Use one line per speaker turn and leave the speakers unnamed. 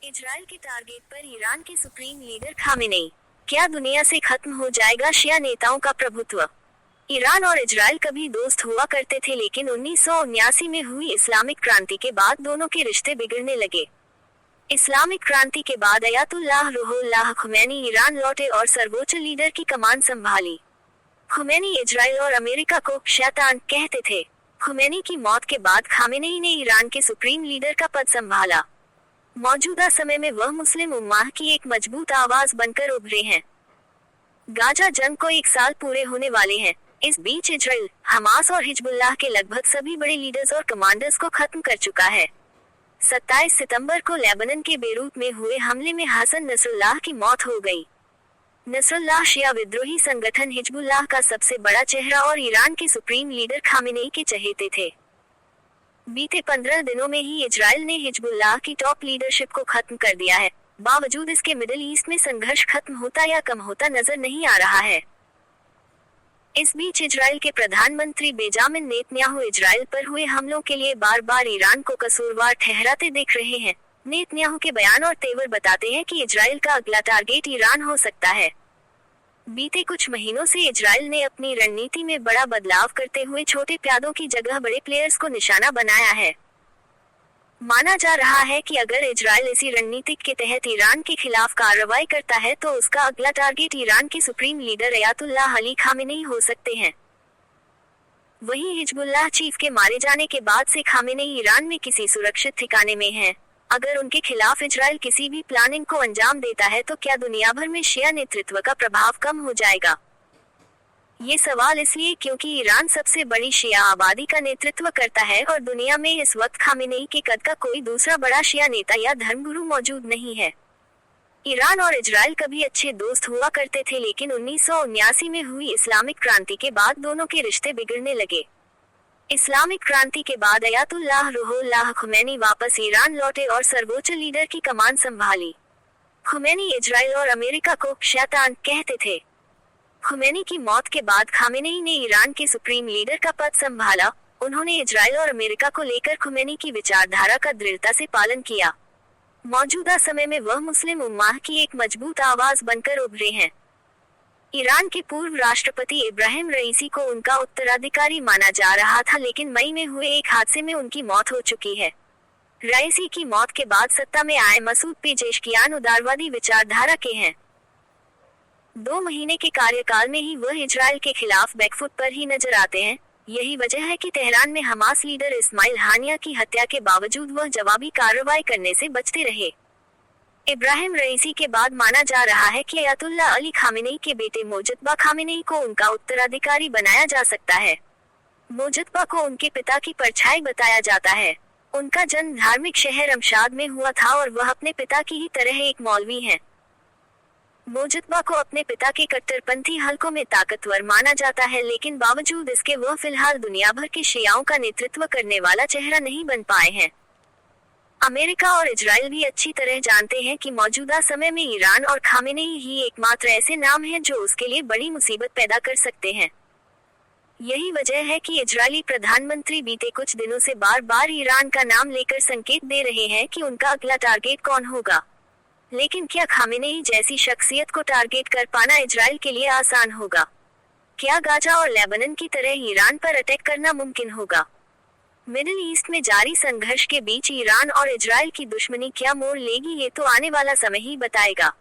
Israel के target पर Iran के सुप्रीम लीडर खामेनेई। क्या दुनिया से खत्म हो जाएगा शिया नेताओं का प्रभुत्व? ईरान और इजराइल कभी दोस्त हुआ करते थे, लेकिन 1979 में हुई इस्लामिक क्रांति के बाद दोनों के रिश्ते बिगड़ने लगे। इस्लामिक क्रांति के बाद अयातुल्लाह रूहुल्लाह खुमैनी ईरान लौटे और सर्वोच्च लीडर की कमान संभाली। खुमैनी इजराइल और अमेरिका को शैतान कहते थे। खुमैनी की मौत के बाद खामेनेई ने ईरान के सुप्रीम लीडर का पद संभाला। मौजूदा समय में वह मुस्लिम उम्माह की एक मजबूत आवाज बनकर उभरे हैं। गाजा जंग को 1 साल पूरे होने वाले हैं। इस बीच इजराइल, हमास और हिजबुल्लाह के लगभग सभी बड़े लीडर्स और कमांडर्स को खत्म कर चुका है। 27 सितंबर को लेबनान के बेरूत में हुए हमले में हसन नसरुल्लाह की मौत हो गई। नसरुल्लाह शिया विद्रोही संगठन हिजबुल्लाह का सबसे बड़ा चेहरा और ईरान के सुप्रीम लीडर खामेनेई के चहेते थे। बीते 15 दिनों में ही इजराइल ने हिजबुल्लाह की टॉप लीडरशिप को खत्म कर दिया है। बावजूद इसके मिडिल ईस्ट में संघर्ष खत्म होता या कम होता नजर नहीं आ रहा है। इस बीच इजराइल के प्रधानमंत्री बेंजामिन नेतन्याहू इजराइल पर हुए हमलों के लिए बार बार ईरान को कसूरवार ठहराते दिख रहे हैं। नेतन्याहू के बयान और तेवर बताते हैं कि इजराइल का अगला टारगेट ईरान हो सकता है। बीते कुछ महीनों से इजराइल ने अपनी रणनीति में बड़ा बदलाव करते हुए छोटे प्यादों की जगह बड़े प्लेयर्स को निशाना बनाया है। माना जा रहा है कि अगर इजराइल इसी रणनीति के तहत ईरान के खिलाफ कार्रवाई करता है तो उसका अगला टारगेट ईरान के supreme leader Ayatollah Ali Khamenei हो सकते हैं। वहीं हिजबुल्लाह चीफ के मारे जाने के बाद से खामेनेई ईरान में किसी सुरक्षित ठिकाने में हैं। अगर उनके खिलाफ इजराइल किसी भी प्लानिंग को अंजाम देता है तो क्या दुनिया भर में शिया नेतृत्व का प्रभाव कम हो जाएगा? ये सवाल इसलिए क्योंकि ईरान सबसे बड़ी शिया आबादी का नेतृत्व करता है और दुनिया में इस वक्त खामेनेई के कद का कोई दूसरा बड़ा शिया नेता या धर्मगुरु मौजूद नहीं है। ईरान और इजराइल कभी अच्छे दोस्त हुआ करते थे, लेकिन 1979 में हुई इस्लामिक क्रांति के बाद दोनों के रिश्ते बिगड़ने लगे। इस्लामिक क्रांति के बाद अयातुल्लाह रूहुल्लाह खुमैनी वापस ईरान लौटे और सर्वोच्च लीडर की कमान संभाली। खुमैनी इजराइल और अमेरिका को शैतान कहते थे। खुमैनी की मौत के बाद खामेनेई ने ईरान के सुप्रीम लीडर का पद संभाला। उन्होंने इजराइल और अमेरिका को लेकर खुमैनी की विचारधारा का दृढ़ता से पालन किया। मौजूदा समय में वह मुस्लिम उम्माह की एक मजबूत आवाज बनकर उभरे हैं। ईरान के पूर्व राष्ट्रपति इब्राहिम रईसी को उनका उत्तराधिकारी माना जा रहा था, लेकिन मई में हुए एक हादसे में उनकी मौत हो चुकी है। रईसी की मौत के बाद सत्ता में आए मसूद पेजेशकियान उदारवादी विचारधारा के हैं। 2 महीने के कार्यकाल में ही वह इजराइल के खिलाफ बैकफुट पर ही नजर आते हैं। यही वजह है कि तेहरान में हमास लीडर इस्माइल हानिया की हत्या के बावजूद वह जवाबी कार्रवाई करने से बचते रहे। इब्राहिम रईसी के बाद माना जा रहा है कि अयातुल्लाह अली खामेनेई के बेटे मोजतबा खामेनेई को उनका उत्तराधिकारी बनाया जा सकता है। मोजतबा को उनके पिता की परछाई बताया जाता है। उनका जन्म धार्मिक शहर अमशाद में हुआ था और वह अपने पिता की ही तरह एक मौलवी हैं। मोजतबा को अपने पिता के कट्टरपंथी हलकों में ताकतवर माना जाता है, लेकिन बावजूद इसके वह फिलहाल दुनिया भर के शियाओं का नेतृत्व करने वाला चेहरा नहीं बन पाए हैं। अमेरिका और इजराइल भी अच्छी तरह जानते हैं कि मौजूदा समय में ईरान और खामेनेई ही एकमात्र ऐसे नाम हैं जो उसके लिए बड़ी मुसीबत पैदा कर सकते हैं। यही वजह है कि इजरायली प्रधानमंत्री बीते कुछ दिनों से बार बार ईरान का नाम लेकर संकेत दे रहे हैं कि उनका अगला टारगेट कौन होगा। लेकिन क्या खामेनेई जैसी शख्सियत को टारगेट कर पाना इजराइल के लिए आसान होगा? क्या गाजा और लेबनान की तरह ईरान पर अटैक करना मुमकिन होगा? मिडिल ईस्ट में जारी संघर्ष के बीच ईरान और इजराइल की दुश्मनी क्या मोड़ लेगी, ये तो आने वाला समय ही बताएगा।